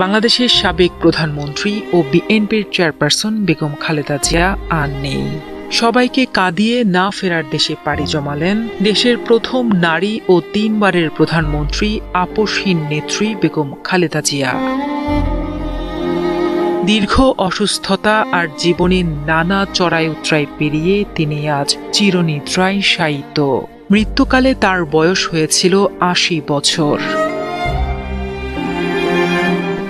বাংলাদেশের সাবেক প্রধানমন্ত্রী ও বিএনপির চেয়ারপারসন বেগম খালেদা জিয়া আর নেই। সবাইকে কাঁদিয়ে না ফেরার দেশে পাড়ি জমালেন দেশের প্রথম নারী ও 3 বারের প্রধানমন্ত্রী আপসহীন নেত্রী বেগম খালেদা জিয়া। দীর্ঘ অসুস্থতা আর জীবনের নানা চড়াই উতরাই পেরিয়ে তিনি আজ চিরনিদ্রায় শায়িত। মৃত্যুকালে তার বয়স হয়েছিল ৮০ বছর।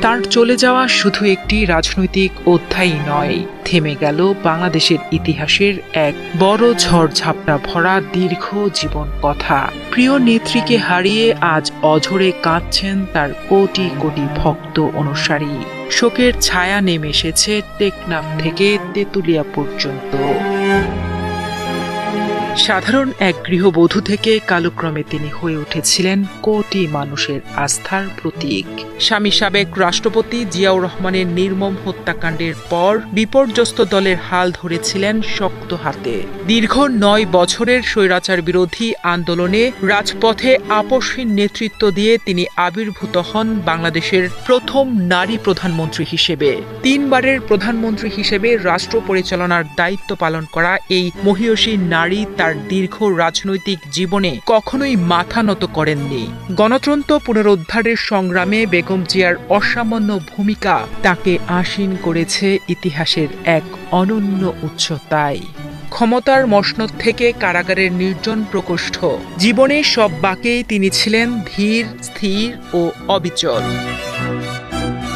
তার চলে যাওয়া শুধু একটি রাজনৈতিক অধ্যায় নয়, থেমে গেল বাংলাদেশের ইতিহাসের এক বড় ঝড়ঝাপটা ভরা দীর্ঘ জীবন কথা। প্রিয় নেত্রীকে হারিয়ে আজ অঝরে কাঁদছেন তার কোটি কোটি ভক্ত অনুসারী। শোকের ছায়া নেমে এসেছে টেকনাফ থেকে তেঁতুলিয়া পর্যন্ত। সাধারণ এক গৃহবধূ থেকে কালক্রমে তিনি হয়ে উঠেছিলেন কোটি মানুষের আস্থার প্রতীক। স্বামী সাবেক রাষ্ট্রপতি জিয়াউর রহমানের নির্মম হত্যাকাণ্ডের পর বিপর্যস্ত দলের হাল ধরেছিলেন শক্ত হাতে। দীর্ঘ ৯ বছরের স্বৈরাচার বিরোধী আন্দোলনে রাজপথে আপসহীন নেতৃত্ব দিয়ে তিনি আবির্ভূত হন বাংলাদেশের প্রথম নারী প্রধানমন্ত্রী হিসেবে। 3 বারের প্রধানমন্ত্রী হিসেবে রাষ্ট্র পরিচালনার দায়িত্ব পালন করা এই মহীয়সী নারী তার দীর্ঘ রাজনৈতিক জীবনে কখনোই মাথা নত করেননি। গণতন্ত্র পুনরুদ্ধারের সংগ্রামে বেগম জিয়ার অসামান্য ভূমিকা তাকে আসীন করেছে ইতিহাসের এক অনন্য উচ্চতায়। ক্ষমতার মসনদ থেকে কারাগারের নির্জন প্রকোষ্ঠ, জীবনের সব বাঁকেই তিনি ছিলেন ধীর, স্থির ও অবিচল।